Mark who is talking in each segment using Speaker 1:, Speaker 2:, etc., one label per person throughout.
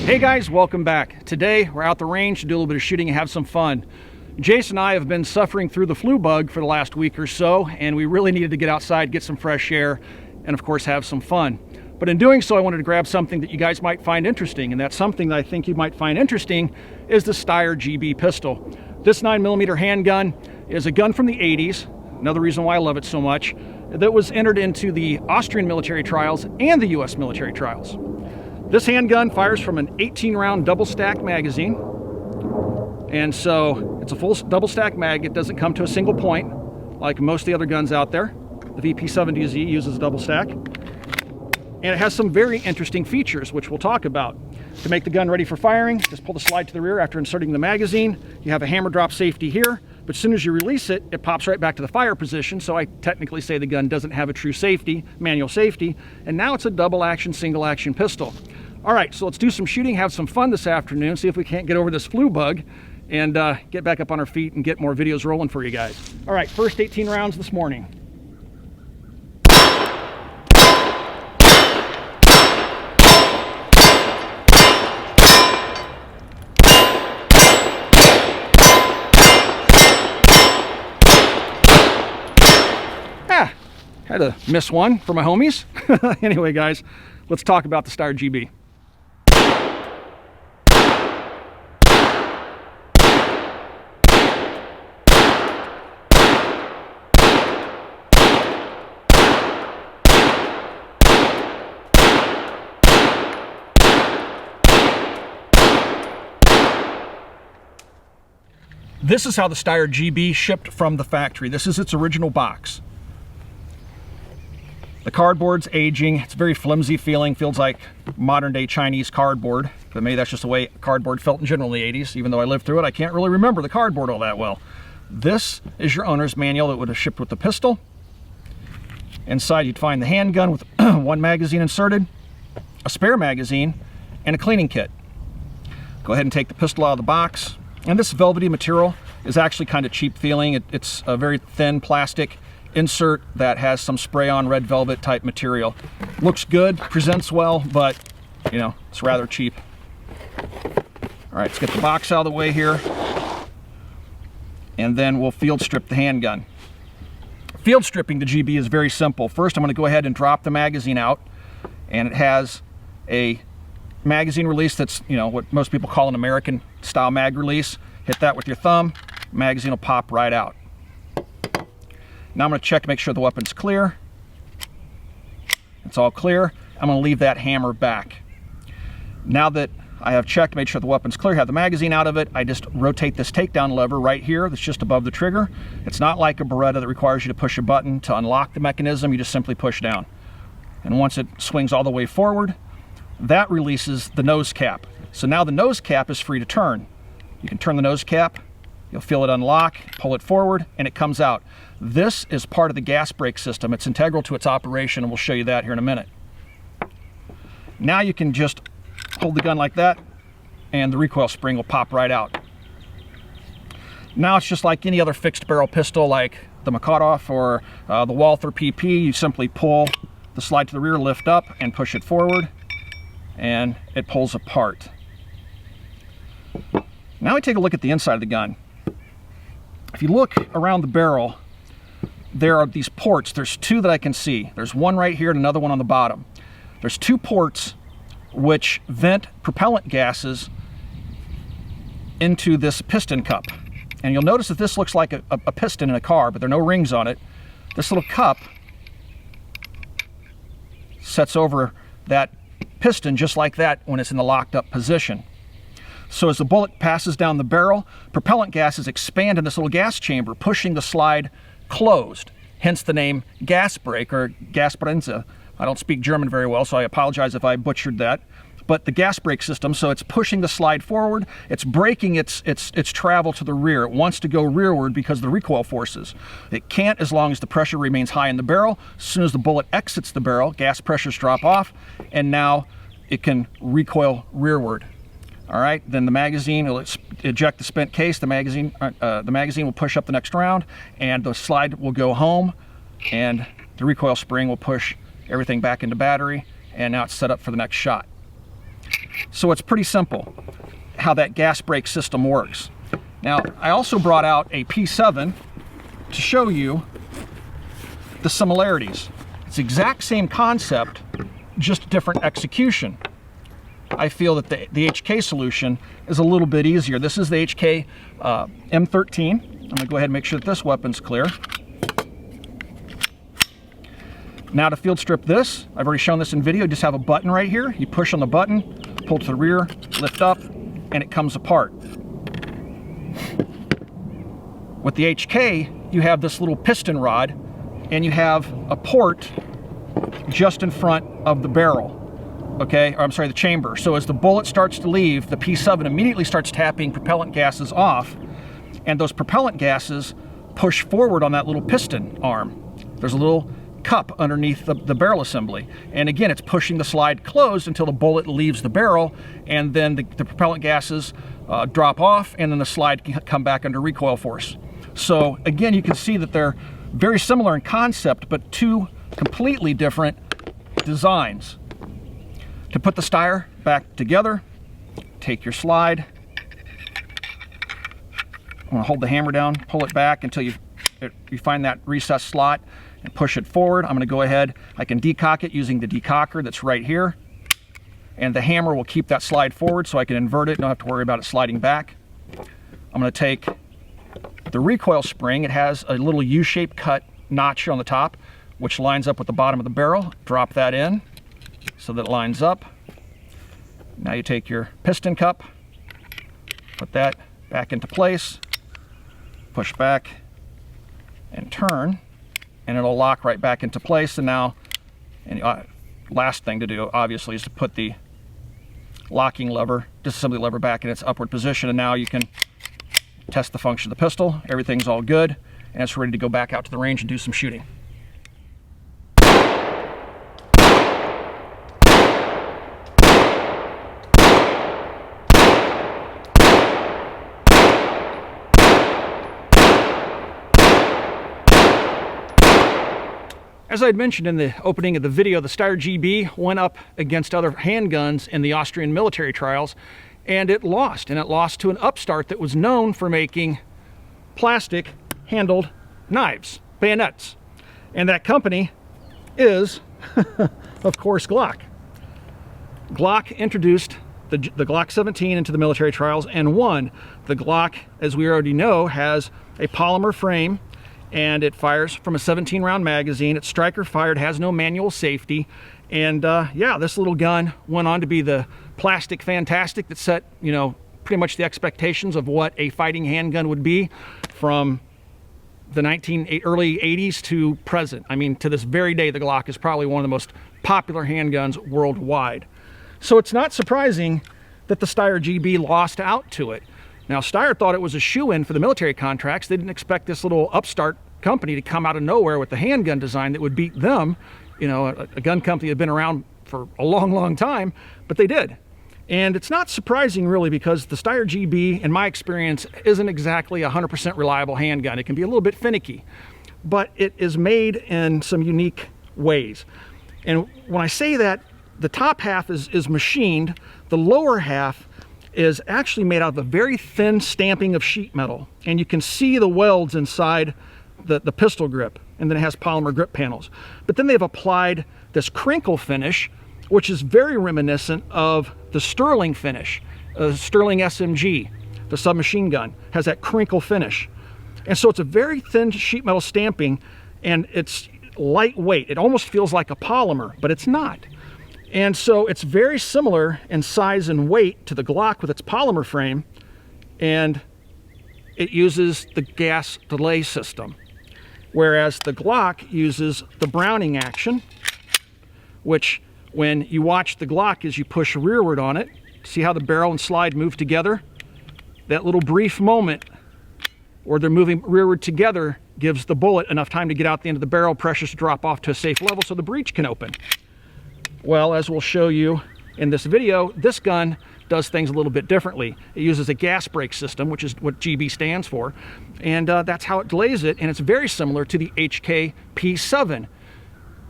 Speaker 1: Hey guys, welcome back. Today we're out the range to do a little bit of shooting and have some fun. Jason and I have been suffering through the flu bug for the last week or so, and we really needed to get outside, get some fresh air, and of course have some fun. But in doing so, I wanted to grab something that you guys might find interesting, and that something that I think you might find interesting is the Steyr Gb Pistol. This 9mm handgun is a gun from the 80s, another reason why I love it so much, that was entered into the Austrian military trials and the US military trials. This handgun fires from an 18-round double-stack magazine, and so it's a full double-stack mag. It doesn't come to a single point like most of the other guns out there. The VP70Z uses a double-stack, and it has some very interesting features, which we'll talk about. To make the gun ready for firing, just pull the slide to the rear after inserting the magazine. You have a hammer drop safety here, but as soon as you release it, it pops right back to the fire position, so I technically say the gun doesn't have a true safety, manual safety, and now it's a double-action, single-action pistol. All right, so let's do some shooting, have some fun this afternoon, see if we can't get over this flu bug, and get back up on our feet and get more videos rolling for you guys. All right, first 18 rounds this morning. Had to miss one for my homies. Anyway, guys, let's talk about the Steyr Gb. This is how the Steyr Gb shipped from the factory. This is its original box. The cardboard's aging. It's very flimsy feeling, feels like modern day Chinese cardboard. But maybe that's just the way cardboard felt in general in the 80s. Even though I lived through it, I can't really remember the cardboard all that well. This is your owner's manual that would have shipped with the pistol. Inside you'd find the handgun with one magazine inserted, a spare magazine, and a cleaning kit. Go ahead and take the pistol out of the box. And this velvety material is actually kind of cheap feeling. It's a very thin plastic insert that has some spray-on red velvet type material. Looks good, presents well, but you know, it's rather cheap. All right, let's get the box out of the way here, and then we'll field strip the handgun. Field stripping the GB is very simple. First, I'm going to go ahead and drop the magazine out, and it has a magazine release that's, you know, what most people call an American style mag release. Hit that with your thumb, magazine will pop right out. Now I'm going to check to make sure the weapon's clear. It's all clear. I'm going to leave that hammer back. Now that I have checked, made sure the weapon's clear, have the magazine out of it, I just rotate this takedown lever right here that's just above the trigger. It's not like a Beretta that requires you to push a button to unlock the mechanism. You just simply push down. And once it swings all the way forward, that releases the nose cap. So now the nose cap is free to turn. You can turn the nose cap, you'll feel it unlock, pull it forward, and it comes out. This is part of the gas brake system. It's integral to its operation, and we'll show you that here in a minute. Now you can just hold the gun like that, and the recoil spring will pop right out. Now it's just like any other fixed barrel pistol, like the Makarov or the Walther PP. You simply pull the slide to the rear, lift up, and push it forward, and it pulls apart. Now we take a look at the inside of the gun. If you look around the barrel, there are these ports. There's two that I can see. There's one right here and another one on the bottom. There's two ports which vent propellant gases into this piston cup. And you'll notice that this looks like a piston in a car, but there are no rings on it. This little cup sets over that piston just like that when it's in the locked up position. So as the bullet passes down the barrel, propellant gases expand in this little gas chamber, pushing the slide closed, hence the name gas brake or Gasbremse. I don't speak German very well, so I apologize if I butchered that. But the gas brake system, so it's pushing the slide forward, it's braking its travel to the rear. It wants to go rearward because of the recoil forces. It can't as long as the pressure remains high in the barrel. As soon as the bullet exits the barrel, gas pressures drop off, and now it can recoil rearward. All right, then the magazine will eject the spent case. The magazine will push up the next round, and the slide will go home, and the recoil spring will push everything back into battery, and now it's set up for the next shot. So it's pretty simple how that gas brake system works. Now, I also brought out a P7 to show you the similarities. It's the exact same concept, just different execution. I feel that the HK solution is a little bit easier. This is the HK M13. I'm going to go ahead and make sure that this weapon's clear. Now to field strip this, I've already shown this in video, you just have a button right here. You push on the button, pull to the rear, lift up, and it comes apart. With the HK, you have this little piston rod, and you have a port just in front of the barrel, okay? Or I'm sorry, the chamber. So as the bullet starts to leave, the P7 immediately starts tapping propellant gases off, and those propellant gases push forward on that little piston arm. There's a little cup underneath the barrel assembly, and again, it's pushing the slide closed until the bullet leaves the barrel, and then the propellant gases drop off, and then the slide can come back under recoil force. So again, you can see that they're very similar in concept, but two completely different designs. To put the Steyr back together, take your slide. I'm going to hold the hammer down, pull it back until you find that recessed slot, and push it forward. I'm going to go ahead, I can decock it using the decocker that's right here, and the hammer will keep that slide forward so I can invert it, don't have to worry about it sliding back. I'm going to take the recoil spring. It has a little U-shaped cut notch on the top, which lines up with the bottom of the barrel. Drop that in so that it lines up. Now you take your piston cup, put that back into place, push back and turn, and it'll lock right back into place. And now, last thing to do, obviously, is to put the locking lever, disassembly lever, back in its upward position. And now you can test the function of the pistol. Everything's all good, and it's ready to go back out to the range and do some shooting. As I had mentioned in the opening of the video, the Steyr Gb went up against other handguns in the Austrian military trials, and it lost to an upstart that was known for making plastic handled knives, bayonets. And that company is, of course, Glock. Glock introduced the Glock 17 into the military trials and won. The Glock, as we already know, has a polymer frame, and it fires from a 17-round magazine. It's striker fired, has no manual safety, and yeah, this little gun went on to be the plastic fantastic that set, you know, pretty much the expectations of what a fighting handgun would be from the early 80s to present. I mean, to this very day, the Glock is probably one of the most popular handguns worldwide. So it's not surprising that the Steyr Gb lost out to it. Now, Steyr thought it was a shoo-in for the military contracts. They didn't expect this little upstart company to come out of nowhere with the handgun design that would beat them, you know, a gun company that had been around for a long, long time, but they did. And it's not surprising, really, because the Steyr Gb, in my experience, isn't exactly a 100% reliable handgun. It can be a little bit finicky, but it is made in some unique ways. And when I say that, the top half is machined, the lower half is actually made out of a very thin stamping of sheet metal, and you can see the welds inside the pistol grip, and then it has polymer grip panels. But then they've applied this crinkle finish, which is very reminiscent of the Sterling finish. Sterling SMG, the submachine gun, has that crinkle finish. And so it's a very thin sheet metal stamping, and it's lightweight. It almost feels like a polymer, but it's not. And so it's very similar in size and weight to the Glock with its polymer frame, and it uses the gas delay system. Whereas the Glock uses the Browning action, which when you watch the Glock as you push rearward on it, see how the barrel and slide move together? That little brief moment where they're moving rearward together gives the bullet enough time to get out the end of the barrel, pressures to drop off to a safe level so the breech can open. Well, as we'll show you in this video, this gun does things a little bit differently. It uses a gas brake system, which is what GB stands for, and that's how it delays it, and it's very similar to the HK P7.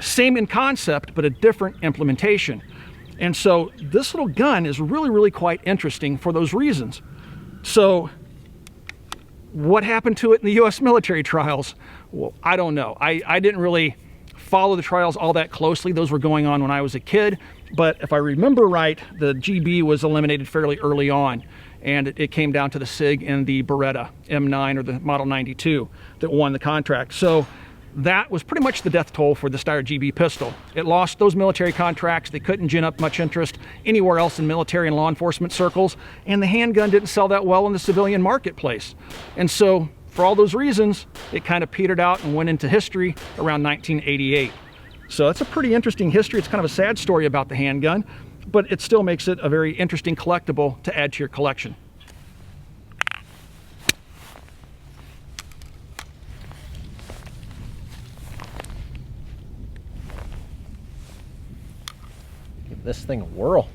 Speaker 1: Same in concept, but a different implementation. And so this little gun is really, really quite interesting for those reasons. So what happened to it in the US military trials? Well, I don't know. I didn't really follow the trials all that closely. Those were going on when I was a kid. But if I remember right, the GB was eliminated fairly early on. And it came down to the SIG and the Beretta M9 or the Model 92 that won the contract. So that was pretty much the death toll for the Steyr Gb pistol. It lost those military contracts. They couldn't gin up much interest anywhere else in military and law enforcement circles. And the handgun didn't sell that well in the civilian marketplace. And so for all those reasons, it kind of petered out and went into history around 1988. So that's a pretty interesting history. It's kind of a sad story about the handgun, but it still makes it a very interesting collectible to add to your collection.
Speaker 2: Give this thing a whirl.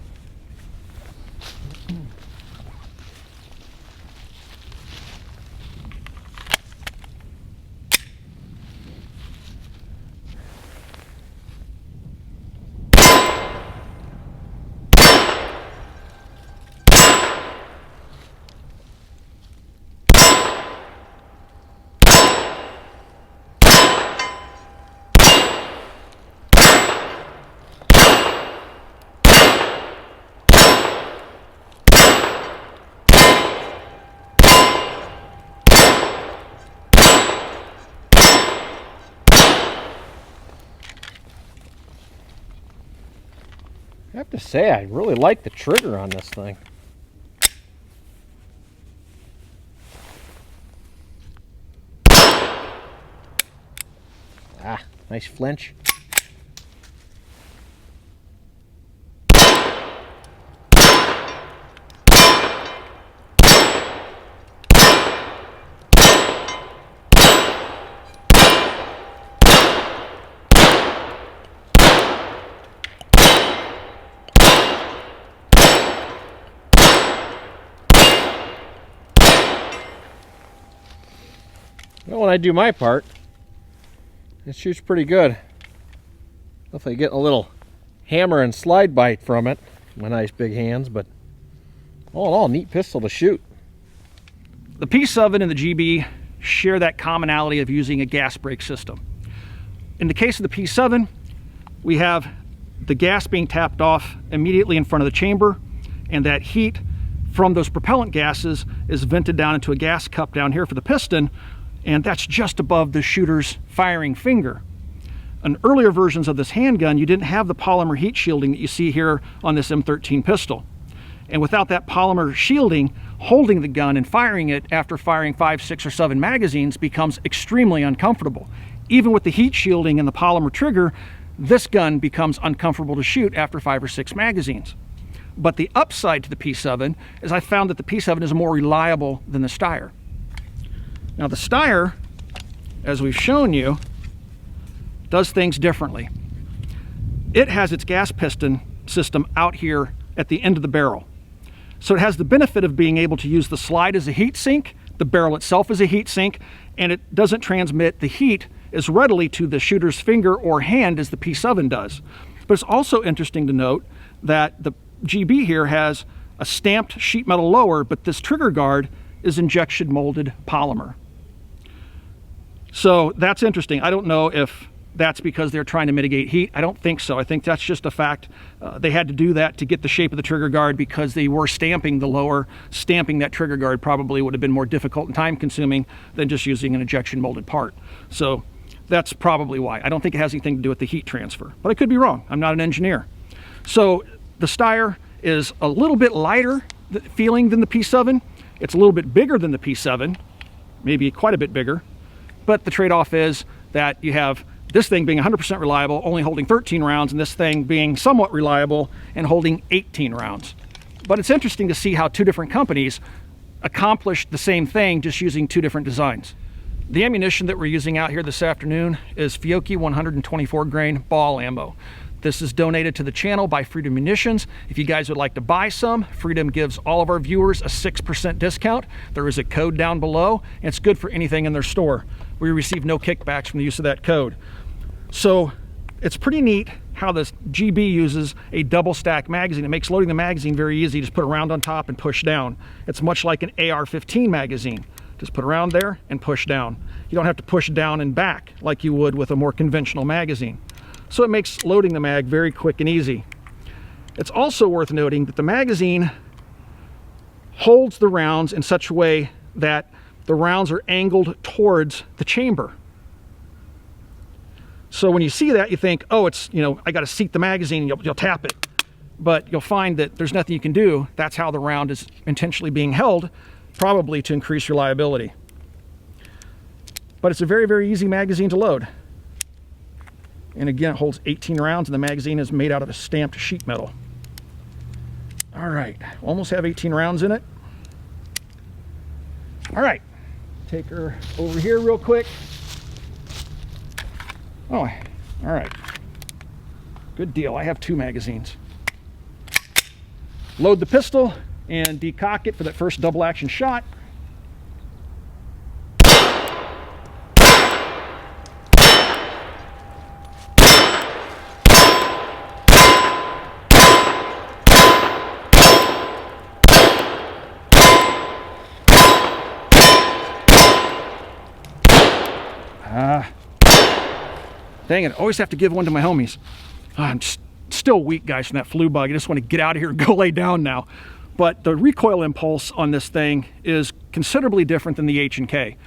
Speaker 2: I have to say, I really like the trigger on this thing. Ah, nice flinch. Well, when I do my part, it shoots pretty good. Definitely getting a little hammer and slide bite from it. My nice big hands, but all in all, neat pistol to shoot.
Speaker 1: The P7 and the GB share that commonality of using a gas brake system. In the case of the P7, we have the gas being tapped off immediately in front of the chamber, and that heat from those propellant gases is vented down into a gas cup down here for the piston, and that's just above the shooter's firing finger. In earlier versions of this handgun, you didn't have the polymer heat shielding that you see here on this M13 pistol. And without that polymer shielding, holding the gun and firing it after firing 5, 6, or 7 magazines becomes extremely uncomfortable. Even with the heat shielding and the polymer trigger, this gun becomes uncomfortable to shoot after 5 or 6 magazines. But the upside to the P7 is I found that the P7 is more reliable than the Steyr. Now the Steyr, as we've shown you, does things differently. It has its gas piston system out here at the end of the barrel. So it has the benefit of being able to use the slide as a heat sink, the barrel itself as a heat sink, and it doesn't transmit the heat as readily to the shooter's finger or hand as the P7 does. But it's also interesting to note that the GB here has a stamped sheet metal lower, but this trigger guard is injection molded polymer. So that's interesting. I don't know if that's because they're trying to mitigate heat. I don't think so. I think that's just a fact. They had to do that to get the shape of the trigger guard because they were stamping the lower. Stamping that trigger guard probably would have been more difficult and time consuming than just using an injection molded part. So that's probably why. I don't think it has anything to do with the heat transfer, but I could be wrong. I'm not an engineer. So the Steyr is a little bit lighter feeling than the P7. It's a little bit bigger than the P7, maybe quite a bit bigger. But the trade-off is that you have this thing being 100% reliable, only holding 13 rounds, and this thing being somewhat reliable and holding 18 rounds. But it's interesting to see how two different companies accomplished the same thing just using two different designs. The ammunition that we're using out here this afternoon is Fiocchi 124 grain ball ammo. This is donated to the channel by Freedom Munitions. If you guys would like to buy some, Freedom gives all of our viewers a 6% discount. There is a code down below, and it's good for anything in their store. We receive no kickbacks from the use of that code. So it's pretty neat how this GB uses a double stack magazine. It makes loading the magazine very easy. Just put a round on top and push down. It's much like an AR-15 magazine. Just put a round there and push down. You don't have to push down and back like you would with a more conventional magazine. So it makes loading the mag very quick and easy. It's also worth noting that the magazine holds the rounds in such a way that the rounds are angled towards the chamber. So when you see that, you think, oh, it's, you know, I got to seat the magazine, and you'll tap it. But you'll find that there's nothing you can do. That's how the round is intentionally being held, probably to increase reliability. But it's a very, very easy magazine to load. And again, it holds 18 rounds, and the magazine is made out of a stamped sheet metal. All right, almost have 18 rounds in it. All right, take her over here real quick. Oh, all right. Good deal. I have 2 magazines. Load the pistol and decock it for that first double action shot. Dang it, I always have to give one to my homies. I'm still weak, guys, from that flu bug. I just want to get out of here and go lay down now. But the recoil impulse on this thing is considerably different than the H&K.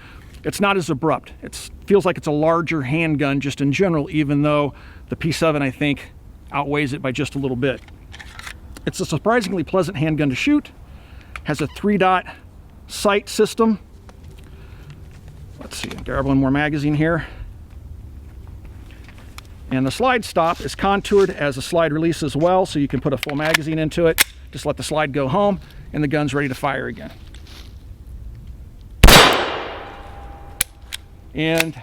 Speaker 1: It's not as abrupt. It feels like it's a larger handgun just in general, even though the P7, I think, outweighs it by just a little bit. It's a surprisingly pleasant handgun to shoot. Has a 3-dot sight system. Let's see, grab one more magazine here. And the slide stop is contoured as a slide release as well, so you can put a full magazine into it, just let the slide go home, and the gun's ready to fire again. And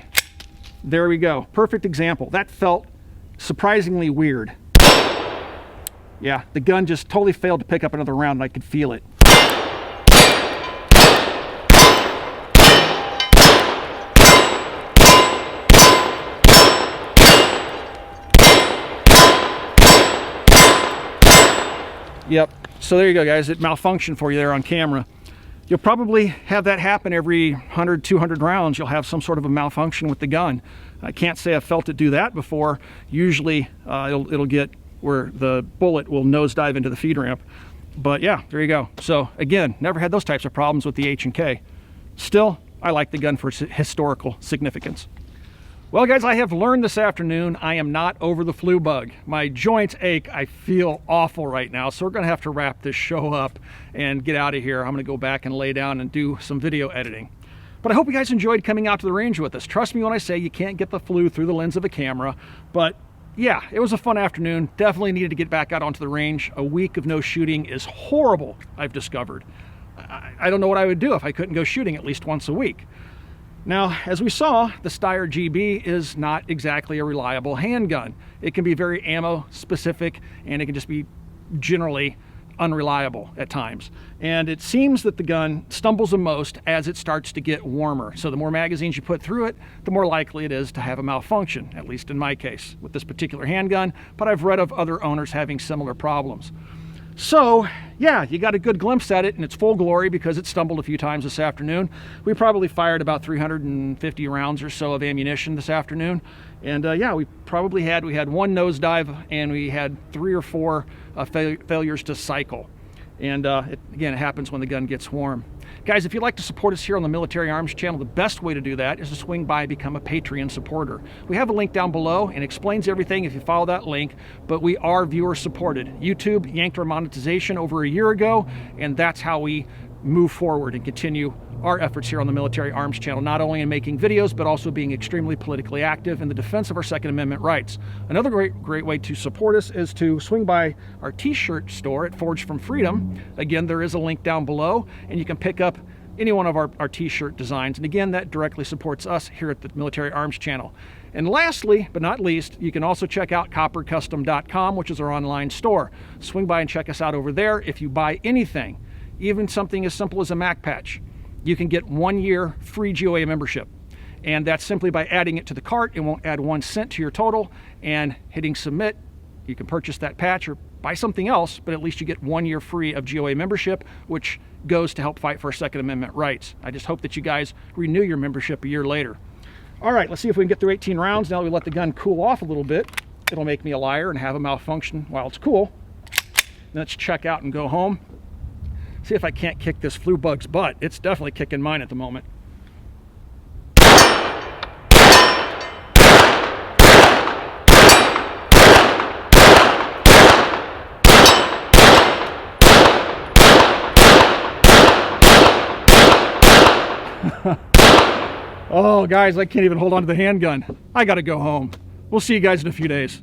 Speaker 1: there we go. Perfect example. That felt surprisingly weird. Yeah, the gun just totally failed to pick up another round, and I could feel it. Yep, so there you go, guys. It malfunctioned for you there on camera. You'll probably have that happen every 100, 200 rounds. You'll have some sort of a malfunction with the gun. I can't say I've felt it do that before. Usually it'll get where the bullet will nosedive into the feed ramp. But yeah, there you go. So again, never had those types of problems with the H&K. Still, I like the gun for its historical significance. Well, guys, I have learned this afternoon I am not over the flu bug. My joints ache. I feel awful right now, so we're going to have to wrap this show up and get out of here. I'm going to go back and lay down and do some video editing. But I hope you guys enjoyed coming out to the range with us. Trust me when I say you can't get the flu through the lens of a camera. But yeah, it was a fun afternoon. Definitely needed to get back out onto the range. A week of no shooting is horrible, I've discovered. I don't know what I would do if I couldn't go shooting at least once a week. Now, as we saw, the Steyr Gb is not exactly a reliable handgun. It can be very ammo specific, and it can just be generally unreliable at times. And it seems that the gun stumbles the most as it starts to get warmer. So the more magazines you put through it, the more likely it is to have a malfunction, at least in my case with this particular handgun, but I've read of other owners having similar problems. So yeah, you got a good glimpse at it in its full glory because it stumbled a few times this afternoon. We probably fired about 350 rounds or so of ammunition this afternoon. And yeah, we had one nosedive, and we had 3 or 4 failures to cycle. And again, it happens when the gun gets warm. Guys, if you'd like to support us here on the Military Arms channel, the best way to do that is to swing by and become a Patreon supporter. We have a link down below, and it explains everything if you follow that link, but we are viewer supported. YouTube yanked our monetization over a year ago, and that's how we move forward and continue our efforts here on the Military Arms channel, not only in making videos, but also being extremely politically active in the defense of our Second Amendment rights. Another great way to support us is to swing by our t-shirt store at Forged from Freedom. Again, there is a link down below, and you can pick up any one of our t-shirt designs. And again, that directly supports us here at the Military Arms channel. And lastly, but not least, you can also check out coppercustom.com, which is our online store. Swing by and check us out over there. If you buy anything, even something as simple as a Mac patch, you can get 1 year free GOA membership. And that's simply by adding it to the cart. It won't add 1 cent to your total, and hitting submit You can purchase that patch or buy something else, but at least you get 1 year free of GOA membership, which goes to help fight for Second Amendment rights. I just hope that you guys renew your membership a year later. All right, let's see if we can get through 18 rounds. Now that we let the gun cool off a little bit, it'll make me a liar and have a malfunction while it's cool. Let's check out and go home. See if I can't kick this flu bug's butt. It's definitely kicking mine at the moment. Oh, guys, I can't even hold on to the handgun. I gotta go home. We'll see you guys in a few days.